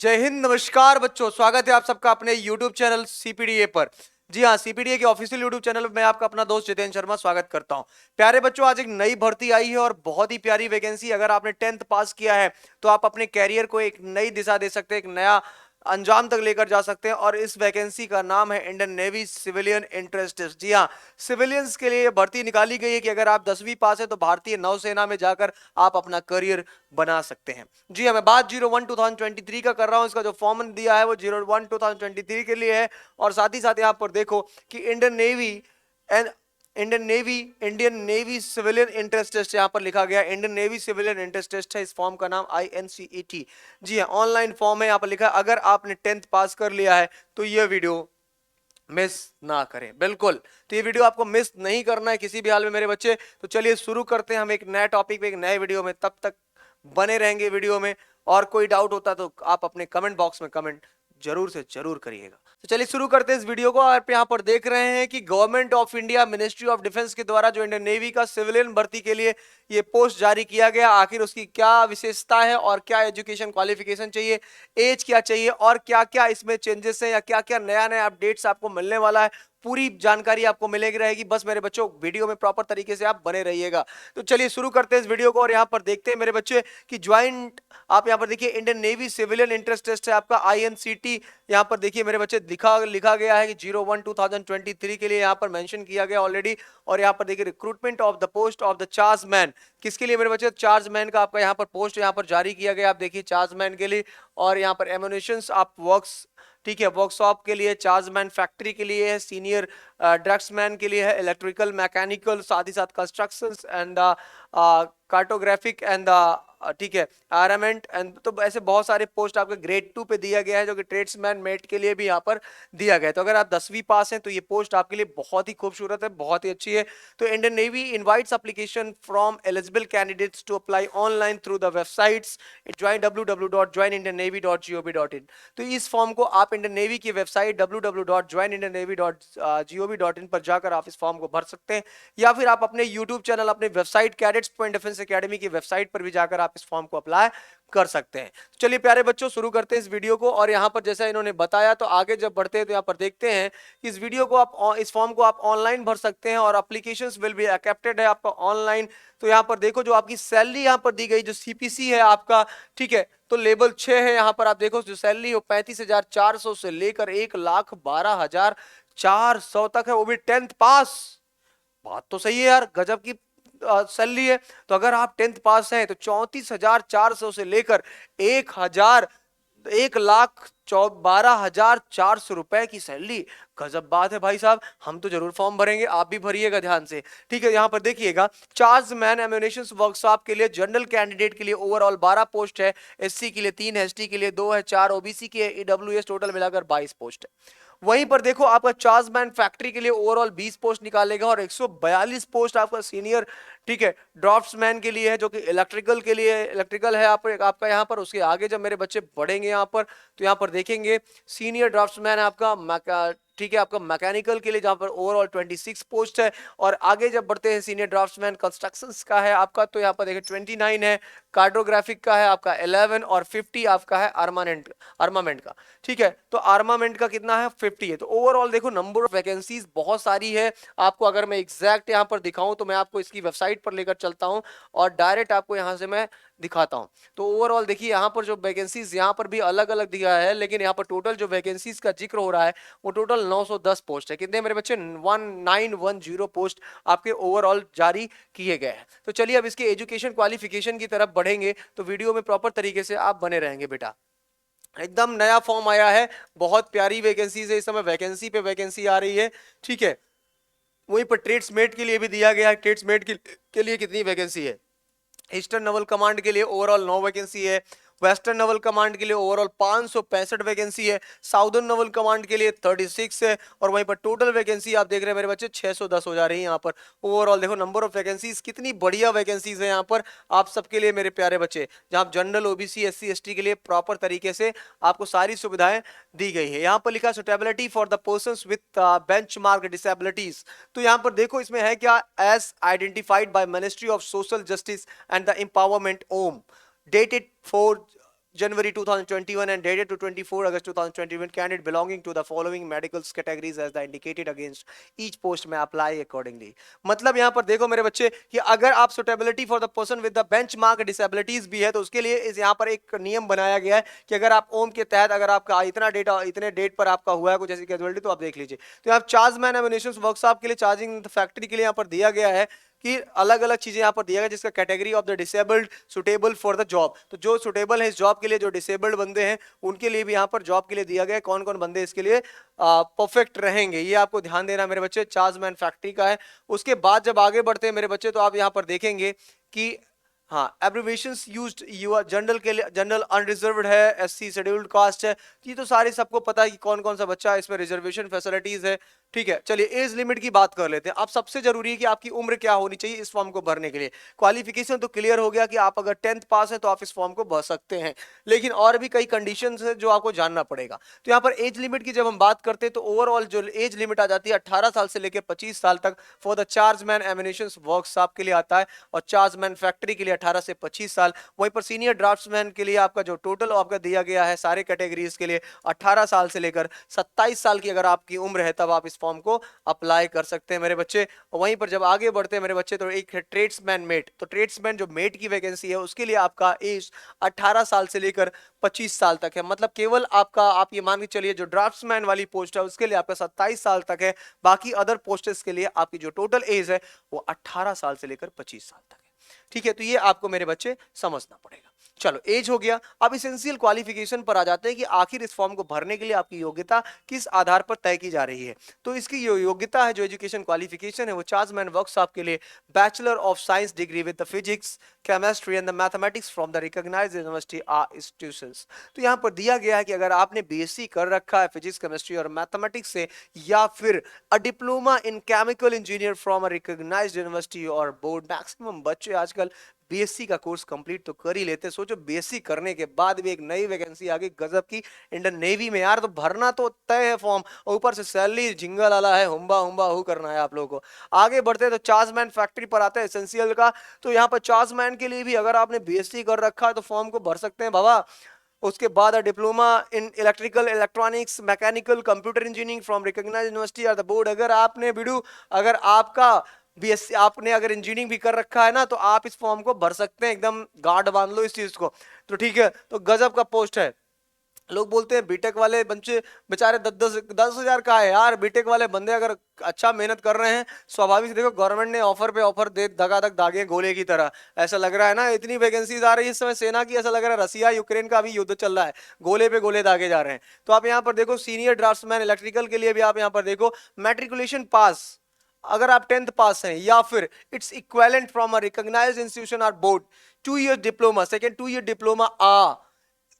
जय हिंद, नमस्कार बच्चों, स्वागत है आप सबका अपने YouTube चैनल CPDA पर। जी हाँ, CPDA के ऑफिशियल YouTube चैनल पर मैं आपका अपना दोस्त जितेंद्र शर्मा स्वागत करता हूं। प्यारे बच्चों, आज एक नई भर्ती आई है और बहुत ही प्यारी वैकेंसी। अगर आपने 10th पास किया है तो आप अपने कैरियर को एक नई दिशा दे सकते हैं, एक नया अंजाम तक लेकर जा सकते हैं। और इस वैकेंसी का नाम है Indian navy civilian interest test. जी हाँ, सिविलियंस के लिए भर्ती निकाली गई है कि अगर आप 10वीं पास है तो भारतीय नौसेना में जाकर आप अपना करियर बना सकते हैं। जी हाँ, मैं बात 01/2023 का कर रहा हूं। इसका जो फॉर्म दिया है वो 01/2023 के लिए है। और साथ ही साथ यहाँ पर देखो कि Indian navy civilian interest test यहाँ पर लिखा गया। Indian navy civilian interest test है। इस फॉर्म का नाम INCET। जी हाँ, ऑनलाइन फॉर्म है, यहाँ पर लिखा है। अगर आपने 10th पास कर लिया है तो ये वीडियो मिस ना करें, बिल्कुल। तो ये वीडियो आपको मिस नहीं करना है किसी भी हाल में मेरे बच्चे। तो चलिए शुरू करते हैं हम एक नए टॉपिक पे, एक नए वीडियो में। तब तक बने रहेंगे वीडियो में। और कोई डाउट होता तो आप अपने कमेंट बॉक्स में कमेंट जरूर से जरूर करिएगा। तो चलिए शुरू करते हैं इस वीडियो को। आप यहाँ पर देख रहे हैं कि government of India ministry of defence के द्वारा जो इंडियन नेवी का सिविलियन भर्ती के लिए ये पोस्ट जारी किया गया। आखिर उसकी क्या विशेषता है और क्या एजुकेशन क्वालिफिकेशन चाहिए, एज क्या चाहिए और क्या क्या इसमें चेंजेस हैं या क्या क्या नया नया अपडेट्स आपको मिलने वाला है, पूरी जानकारी आपको मिलेगी रहेगी। बस मेरे बच्चों, वीडियो में प्रॉपर तरीके से आप बने रहिएगा। तो चलिए शुरू करते हैं इस वीडियो को। और यहाँ पर देखते हैं मेरे बच्चे कि ज्वाइंट, आप यहाँ पर देखिए Indian navy civilian interest test है आपका INCT। यहाँ पर देखिए मेरे बच्चे लिखा गया है कि 01/2023 के लिए यहाँ पर मेंशन किया गया ऑलरेडी। और यहाँ पर देखिए recruitment of the post of the chargeman, किसके लिए मेरे बच्चे? चार्जमैन का आपका यहाँ पर पोस्ट यहाँ पर जारी किया गया। आप देखिए चार्जमैन के लिए। और यहाँ पर एम्युनिशंस आप वर्क्स, ठीक है, वर्कशॉप के लिए, चार्जमैन फैक्ट्री के लिए है, सीनियर ड्रग्समैन के लिए है, इलेक्ट्रिकल मैकेनिकल, साथ ही साथ कंस्ट्रक्शन एंड कार्टोग्राफिक एंड ठीक है आर्मामेंट एंड, तो ऐसे बहुत सारे पोस्ट आपके ग्रेड 2 पे दिया गया है, जो कि ट्रेड्समैन मेट के लिए भी यहाँ पर दिया गया है। तो अगर आप 10वीं पास हैं तो ये पोस्ट आपके लिए बहुत ही खूबसूरत है, बहुत ही अच्छी है। तो Indian Navy invites application from eligible candidates to apply online through the websites www.joinindiannavy.gov.in। तो इस फॉर्म को आप इंडियन नेवी की वेबसाइट www.joinindiannavy.gov.in पर जाकर आप इस फॉर्म को भर सकते हैं, या फिर आप अपने यूट्यूब चैनल, अपने website cadets point defence academy की वेबसाइट पर भी जाकर आप इस फॉर्म को अप्लाई कर सकते हैं। चलिए प्यारे बच्चों, शुरू करते हैं इस वीडियो को। और यहाँ पर जैसा इन्होंने बताया, तो आगे जब बढ़ते हैं तो यहाँ पर देखते हैं कि इस वीडियो को आप, इस फॉर्म को आप ऑनलाइन भर सकते हैं और एप्लीकेशंस विल बी एक्सेप्टेड है आपका ऑनलाइन। तो यहाँ पर देखो जो आपकी सैलरी यहाँ पर दी गई, जो CPC है आपका, ठीक है, तो लेवल 6 है। यहाँ पर आप देखो जो सैलरी हो 35,400 से लेकर 1,12,400 तक है, वो भी 10th पास। बात तो सही है यार, गजब की सैलरी है। तो अगर आप 10th पास हैं तो 34,400 से लेकर 1,12,400 रुपए की सैलरी। गजब बात है भाई साहब, हम तो जरूर फॉर्म भरेंगे, आप भी भरिएगा ध्यान से, ठीक है। यहाँ पर देखिएगा, चार्जमैन एम्युनिशन वर्कशॉप के लिए जनरल कैंडिडेट के लिए ओवरऑल 12 पोस्ट है, SC के लिए 3, ST के लिए 2 है, 4 OBC के EWS, टोटल मिलाकर 22 पोस्ट है। वहीं पर देखो आपका चार्जमैन फैक्ट्री के लिए ओवरऑल 20 पोस्ट निकालेगा और 142 पोस्ट आपका सीनियर, ठीक है, ड्राफ्ट्समैन के लिए है, जो कि इलेक्ट्रिकल के लिए, इलेक्ट्रिकल है आपका यहाँ पर। उसके आगे जब मेरे बच्चे बढ़ेंगे यहाँ पर तो यहाँ पर देखेंगे सीनियर ड्राफ्ट्समैन आपका, ठीक है, आपका मैकेनिकल के लिए, जहां पर ओवरऑल 26 पोस्ट है। और आगे जब बढ़ते हैं सीनियर ड्राफ्ट्समैन कंस्ट्रक्शंस का है आपका, तो यहाँ पर देखिए 29 है, कार्टोग्राफिक का है आपका 11 और 50 आपका है आर्मामेंट का, ठीक है। तो आर्मामेंट का कितना है? 50 है। तो ओवरऑल देखो नंबर ऑफ वैकेंसीज बहुत सारी है। आपको अगर मैं एग्जैक्ट यहाँ पर दिखाऊं तो मैं आपको इसकी वेबसाइट पर लेकर चलता हूं और डायरेक्ट आपको यहाँ से मैं दिखाता हूं। तो ओवरऑल देखिए यहाँ पर जो वैकेंसीज यहाँ पर भी अलग अलग दिया है, लेकिन यहाँ पर टोटल जो वैकेंसीज का जिक्र हो रहा है वो टोटल 910 पोस्ट है। कितने मेरे बच्चे? 1910 पोस्ट आपके ओवरऑल जारी किए गए हैं। तो चलिए अब इसके एजुकेशन क्वालिफिकेशन की तरफ बढ़ेंगे, तो वीडियो में प्रॉपर तरीके से आप बने रहेंगे बेटा। एकदम नया फॉर्म आया है, बहुत प्यारी वैकेंसीज है, इस समय वैकेंसी पे वैकेंसी आ रही है, ठीक है। वहीं पर ट्रेड्समेट के लिए भी दिया गया है, ट्रेड्समेट के लिए कितनी वैकेंसी है? ईस्टर्न नवल कमांड के लिए ओवरऑल 9 वैकेंसी है, वेस्टर्न नवल कमांड के लिए ओवरऑल 565 वैकेंसी है, साउदर्न नवल कमांड के लिए 36 है, और वहीं पर टोटल वैकेंसी आप देख रहे हैं मेरे बच्चे 610 हो जा रही है यहाँ पर। ओवरऑल देखो नंबर ऑफ वैकेंसीज, कितनी बढ़िया वैकेंसीज है यहाँ पर आप सबके लिए मेरे प्यारे बच्चे, जहां जनरल, OBC, SC, ST के लिए प्रॉपर तरीके से आपको सारी सुविधाएं दी गई है। यहाँ पर लिखा suitability for the persons with benchmark disabilities. तो यहाँ पर देखो इसमें है क्या? As identified by ministry of social justice and the empowerment ओम, dated 4 January 2021 and dated to 24 August 2021 candidate belonging to the following medical categories as the indicated against each post may apply accordingly। मतलब यहाँ पर देखो मेरे बच्चे कि अगर आप suitability for the person with the benchmark disabilities भी है तो उसके लिए इस यहाँ पर एक नियम बनाया गया है कि अगर आप ओम के तहत अगर आपका इतना डेटा इतने डेट पर आपका हुआ है कुछ ऐसी कैजुअलिटी तो आप देख लीजिए। तो यहाँ चार्जमैन एमिनेशंस वर्कशॉप के लिए चार्जिंग फैक्ट्री के लिए यहाँ पर दिया गया है कि अलग अलग चीजें यहाँ पर दिया गया जिसका category of the disabled suitable for the job. तो जो सुटेबल है इस जॉब के लिए, जो डिसेबल्ड बंदे हैं उनके लिए भी यहाँ पर जॉब के लिए दिया गया है कौन कौन बंदे इसके लिए परफेक्ट रहेंगे, ये आपको ध्यान देना मेरे बच्चे। चार्जमैन फैक्ट्री का है। उसके बाद जब आगे बढ़ते हैं मेरे बच्चे तो आप यहाँ पर देखेंगे कि हाँ एब्रिविएशंस यूज्ड यूआर जनरल के लिए जनरल अनरिजर्व्ड है, एससी शेड्यूल्ड कास्ट है, ये तो सारे सबको पता है कि कौन कौन सा बच्चा इसमें रिजर्वेशन फैसिलिटीज है। ठीक है, चलिए एज लिमिट की बात कर लेते हैं। अब सबसे जरूरी है कि आपकी उम्र क्या होनी चाहिए इस फॉर्म को भरने के लिए। क्वालिफिकेशन तो क्लियर हो गया कि आप अगर 10th पास है तो आप इस फॉर्म को भर सकते हैं, लेकिन और भी कई कंडीशंस है जो आपको जानना पड़ेगा। तो यहाँ पर एज लिमिट की जब हम बात करते हैं तो ओवरऑल जो एज लिमिट आ जाती है 18 साल से लेकर 25 साल तक for the chargeman ammunition workshop के लिए आता है, और चार्जमैन फैक्ट्री के लिए 18 से 25 साल। वहीं पर सीनियर ड्राफ्ट्समैन के लिए आपका जो टोटल आपका दिया गया है सारे कैटेगरीज के लिए 18 साल से लेकर 27 साल की अगर आपकी उम्र है तब आप इस फॉर्म को अप्लाई कर सकते हैं मेरे बच्चे। वहीं पर जब आगे बढ़ते हैं मेरे बच्चे तो एक है ट्रेड्समैन मेट। तो ट्रेड्समैन जो मेट की वैकेंसी है उसके लिए आपका एज 18 साल से लेकर 25 साल तक है। मतलब केवल आपका आप ये मान के चलिए जो ड्राफ्ट्समैन वाली पोस्ट है उसके लिए आपका 27 साल तक है, बाकी अदर पोस्ट्स के लिए आपकी जो टोटल एज है वो 18 साल से लेकर 25 साल तक है। ठीक है, तो ये आपको मेरे बच्चे समझना पड़ेगा। चलो एज हो गया, अब इसेंशियल क्वालिफिकेशन पर आ जाते हैं कि आखिर इस फॉर्म को भरने के लिए आपकी योग्यता किस आधार पर तय की जा रही है। तो इसकी जो योग्यता है, जो एजुकेशन क्वालिफिकेशन है, वो चार्जमैन वर्कशॉप के लिए bachelor of science degree with the physics chemistry and the mathematics from the recognised university or institutions. तो यहाँ पर दिया गया है कि अगर आपने बीएससी कर रखा है फिजिक्स केमिस्ट्री और मैथमेटिक्स से, या फिर a diploma in chemical engineer from a recognised university और बोर्ड। मैक्सिमम बच्चे आजकल बीएससी का कोर्स कंप्लीट तो कर ही लेते। सोचो बीएससी करने के बाद भी एक नई वैकेंसी आ गई गजब की इंडियन नेवी में, यार तो भरना तो तय है फॉर्म, और ऊपर से सैलरी झिंगा लाला है, हुम्बा हुम्बा हु करना है आप लोगों को। आगे बढ़ते हैं तो चार्जमैन फैक्ट्री पर आता है एसेंशियल का। तो यहाँ पर चार्जमैन के लिए भी अगर आपने बीएससी कर रखा है तो फॉर्म को भर सकते हैं बाबा। उसके बाद diploma in electrical electronics mechanical computer engineering from recognised university और द बोर्ड। अगर आपने बिडू अगर आपका बीएससी आपने अगर इंजीनियरिंग भी कर रखा है ना तो आप इस फॉर्म को भर सकते हैं, एकदम गार्ड बांध लो इस चीज को। तो ठीक है, तो गजब का पोस्ट है। लोग बोलते हैं बीटेक वाले बच्चे बेचारे 10 हजार का है यार। बीटेक वाले बंदे अगर अच्छा मेहनत कर रहे हैं, स्वाभाविक से देखो गवर्नमेंट ने ऑफर पे ऑफर दे धगाधक दागे गोले की तरह। ऐसा लग रहा है ना, इतनी वैकेंसीज आ रही है इस समय सेना की, ऐसा लग रहा है रसिया यूक्रेन का अभी युद्ध चल रहा है, गोले पे गोले दागे जा रहे हैं। तो आप यहाँ पर देखो सीनियर ड्राफ्ट्समैन इलेक्ट्रिकल के लिए भी आप यहाँ पर देखो मैट्रिकुलेशन पास, अगर आप 10th पास हैं, या फिर it's equivalent from a recognised institution और board, 2 year diploma, second 2 year diploma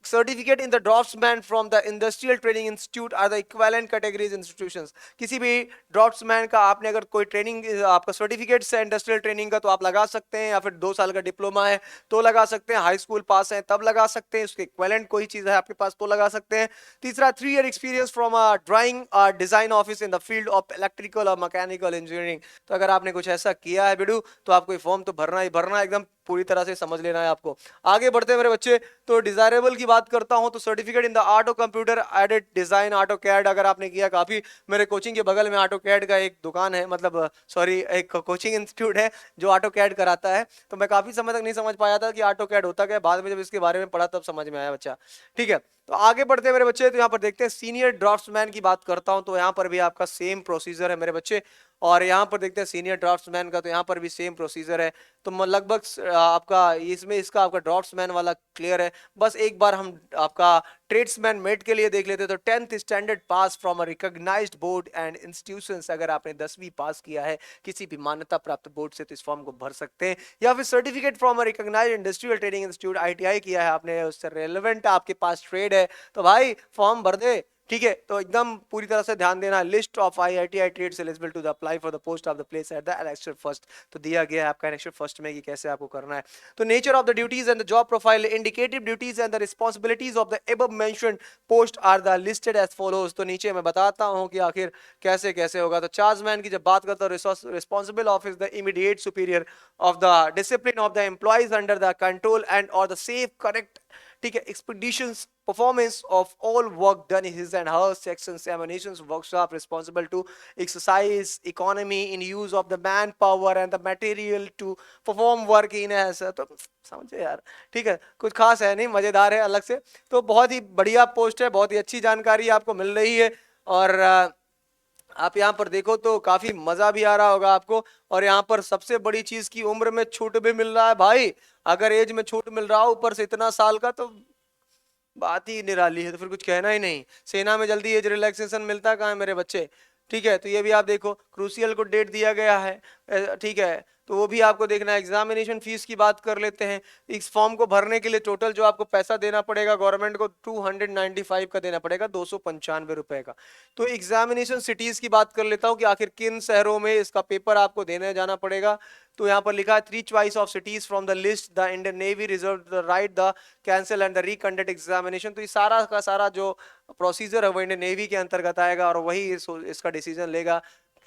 certificate in the draftsman from the industrial training institute or the equivalent categories institutions. किसी भी ड्राफ्ट्समैन का आपने अगर कोई ट्रेनिंग आपका सर्टिफिकेट है इंडस्ट्रियल ट्रेनिंग का तो आप लगा सकते हैं, या फिर 2 साल का डिप्लोमा है तो लगा सकते हैं, हाई स्कूल पास है तब लगा सकते हैं, उसके इक्विवेलेंट कोई चीज है आपके पास तो लगा सकते हैं। तीसरा 3 year experience from a drawing design office in the field of electrical और मैकेनिकल इंजीनियरिंग। तो अगर आपने कुछ ऐसा किया है बिडू तो आपको फॉर्म तो भरना ही भरना, एकदम पूरी तरह से समझ लेना है आपको। आगे बढ़ते हैं मेरे बच्चे, तो डिजायरेबल की बात करता हूं तो certificate in the art of computer aided design AutoCAD अगर आपने किया, काफी मेरे कोचिंग के बगल में ऑटो कैड का एक दुकान है, मतलब सॉरी एक कोचिंग इंस्टीट्यूट है जो ऑटो कैड कराता है। तो मैं काफी समय तक नहीं समझ पाया था कि ऑटो कैड होता क्या, बाद में जब इसके बारे में पढ़ा तब समझ में आया बच्चा। ठीक है, तो आगे बढ़ते हैं मेरे बच्चे, तो यहाँ पर देखते हैं सीनियर ड्राफ्ट्समैन की बात करता हूं तो यहाँ पर भी आपका सेम प्रोसीजर है मेरे बच्चे। और यहाँ पर देखते हैं सीनियर ड्राफ्ट्समैन का, तो यहाँ पर भी सेम प्रोसीजर है। तो लगभग आपका इसमें इसका आपका ड्राफ्ट्समैन वाला क्लियर है। बस एक बार हम आपका ट्रेड्समैन मेट के लिए देख लेते हैं। तो 10th standard pass from a recognised board and institutions, अगर आपने 10वीं पास किया है किसी भी मान्यता प्राप्त बोर्ड से तो इस फॉर्म को भर सकते हैं। या फिर certificate from a recognised industrial training institute, ITI किया है आपने, उससे रेलेवेंट आपके पास ट्रेड है तो भाई फॉर्म भर दे। ठीक है, तो एकदम पूरी तरह से ध्यान देना। List of ITI trades eligible to the apply for the post of the place at the annexure first, तो दिया गया है आपका एनेक्सर फर्स्ट में कि कैसे आपको करना है। तो nature of the duties and the job profile, indicative duties and the responsibilities of the above mentioned post are the listed as follows. तो नीचे मैं बताता हूं कि आखिर कैसे कैसे होगा। तो चार्जमैन की जब बात करता हूं, responsible office the immediate superior of the discipline of the employees under the control and और द सेफ करेक्ट ठीक है। Expeditions performance of all work done in his and her section examinations workshop responsible to exercise economy in use of the manpower and the material to perform work in ऐसा तो समझे यार। ठीक है, कुछ खास है नहीं, मजेदार है अलग से। तो बहुत ही बढ़िया पोस्ट है, बहुत ही अच्छी जानकारी आपको मिल रही है। और आप यहाँ पर देखो तो काफी मजा भी आ रहा होगा आपको। और यहाँ पर सबसे बड़ी चीज की उम्र में छूट भी मिल रहा है भाई। अगर एज में छूट मिल रहा हो ऊपर से इतना साल का, तो बात ही निराली है, तो फिर कुछ कहना ही नहीं। सेना में जल्दी एज रिलैक्सेशन मिलता कहाँ है मेरे बच्चे। ठीक है, तो ये भी आप देखो, क्रूसियल को डेट दिया गया है। ठीक है, तो वो भी आपको देखना है। एग्जामिनेशन फीस की बात कर लेते हैं। इस फॉर्म को भरने के लिए टोटल जो आपको पैसा देना पड़ेगा गवर्नमेंट को 295 का देना पड़ेगा, 295 रुपए का। तो एग्जामिनेशन सिटीज की बात कर लेता हूँ कि आखिर किन शहरों में इसका पेपर आपको देने जाना पड़ेगा। तो यहाँ पर लिखा है 3 choice of cities from the list the Indian navy reserve the right the cancel and the reconduct examination. तो ये सारा का सारा जो प्रोसीजर है वो इंडियन नेवी के अंतर्गत आएगा और वही इसका डिसीजन लेगा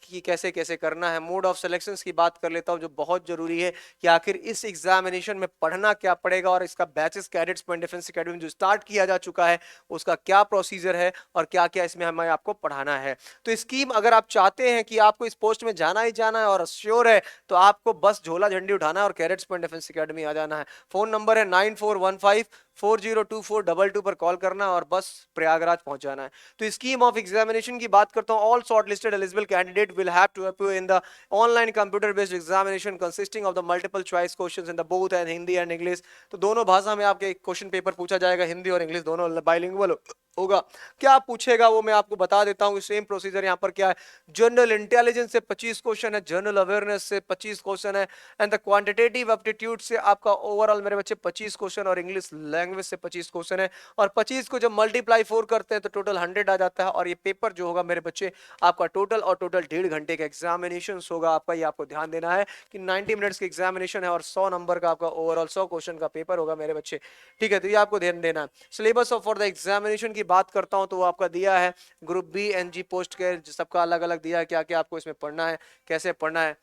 कि कैसे कैसे करना है। मोड ऑफ सिलेक्शंस की बात कर लेता हूं जो बहुत जरूरी है कि आखिर इस एग्जामिनेशन में पढ़ना क्या पड़ेगा और इसका batches cadets point defence academy जो स्टार्ट किया जा चुका है उसका क्या प्रोसीजर है और क्या क्या इसमें हमें आपको पढ़ाना है। तो स्कीम अगर आप चाहते हैं कि आपको इस पोस्ट में जाना ही जाना है और श्योर है तो आपको बस झोला झंडी उठाना है और कैडेट्स पॉइंट डिफेंस एकेडमी आ जाना है। फोन नंबर है 9415402422 पर कॉल करना और बस प्रयागराज पहुंच जाना है। तो स्कीम ऑफ एग्जामिनेशन की बात करता हूं। All short listed eligible candidate will have to appear in the online computer based examination consisting of the multiple choice questions in the both and Hindi and English. तो दोनों भाषा में आपके क्वेश्चन पेपर पूछा जाएगा, हिंदी और इंग्लिश दोनों बाइलिंगुअल होगा। क्या पूछेगा वो मैं आपको बता देता हूं। सेम प्रोसीजर यहां पर क्या है। जनरल इंटेलिजेंस से 25 क्वेश्चन है, जनरल अवेयरनेस से 25 क्वेश्चन है एंड द क्वांटिटेटिव एप्टीट्यूड से आपका ओवरऑल मेरे बच्चे 25 क्वेश्चन और इंग्लिश लैंग्वेज से 25 क्वेश्चन है। और 25 को जब मल्टीप्लाई 4 करते हैं तो टोटल 100 आ जाता है। और ये पेपर जो होगा मेरे बच्चे आपका टोटल 1.5 घंटे का एग्जामिनेशन होगा आपका। ये आपको ध्यान देना है कि 90 मिनट्स की एग्जामिनेशन है और 100 नंबर का आपका ओवरऑल 100 क्वेश्चन का पेपर होगा मेरे बच्चे। ठीक है, तो ये आपको ध्यान देना है। Syllabus of for the examination की बात करता हूं तो वो आपका दिया है ग्रुप बी एनजी पोस्ट के सबका अलग अलग दिया है क्या क्या आपको इसमें पढ़ना है, कैसे पढ़ना है।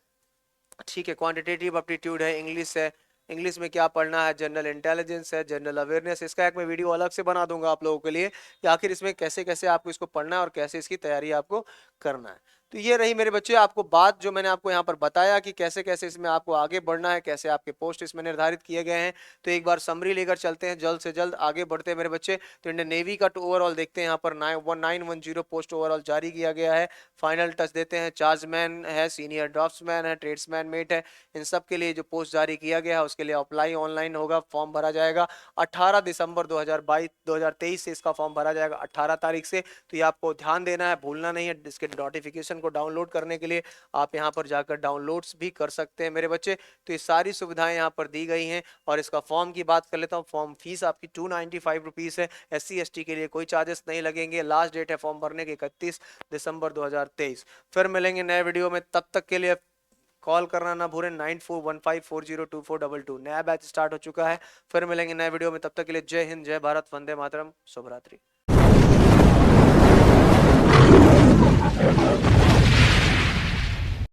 ठीक है, क्वांटिटेटिव एप्टीट्यूड है, इंग्लिश है, इंग्लिश में क्या पढ़ना है, जनरल इंटेलिजेंस है, जनरल अवेयरनेस। इसका एक मैं वीडियो अलग से बना दूंगा आप लोगों के लिए कि आखिर इसमें कैसे कैसे आपको इसको पढ़ना है और कैसे इसकी तैयारी आपको करना है। तो ये रही मेरे बच्चे आपको बात जो मैंने आपको यहाँ पर बताया कि कैसे कैसे इसमें आपको आगे बढ़ना है, कैसे आपके पोस्ट इसमें निर्धारित किए गए हैं। तो एक बार समरी लेकर चलते हैं, जल्द से जल्द आगे बढ़ते हैं मेरे बच्चे। तो इंडियन नेवी का ओवरऑल देखते हैं, यहाँ पर 910 पोस्ट ओवरऑल जारी किया गया है। फाइनल टच देते हैं, चार्जमैन है, सीनियर ड्राफ्ट्समैन है, ट्रेड्समैन मेट है, इन सब के लिए जो पोस्ट जारी किया गया है उसके लिए अप्लाई ऑनलाइन होगा, फॉर्म भरा जाएगा 18 दिसंबर 2023 से इसका फॉर्म भरा जाएगा 18 तारीख से। तो ये आपको ध्यान देना है, भूलना नहीं है। इसके नोटिफिकेशन को डाउनलोड करने के लिए आप यहाँ पर जाकर डाउनलोड्स भी कर सकते हैं मेरे बच्चे। तो ये सारी सुविधाएं यहाँ पर दी गई हैं। और इसका फॉर्म की बात कर लेता हूँ। फॉर्म फीस आपकी 295 रुपीज़ है। SC ST के लिए कोई चार्जेस नहीं लगेंगे। लास्ट डेट है फॉर्म भरने की 31 दिसंबर 2023। फिर मिलेंगे नए वीडियो में, तब तक के लिए कॉल करना ना भूलें 9415402422। नया बैच स्टार्ट हो चुका है। फिर मिलेंगे नए वीडियो में, तब तक के लिए जय हिंद, जय भारत, वंदे मातरम, शुभ रात्रि।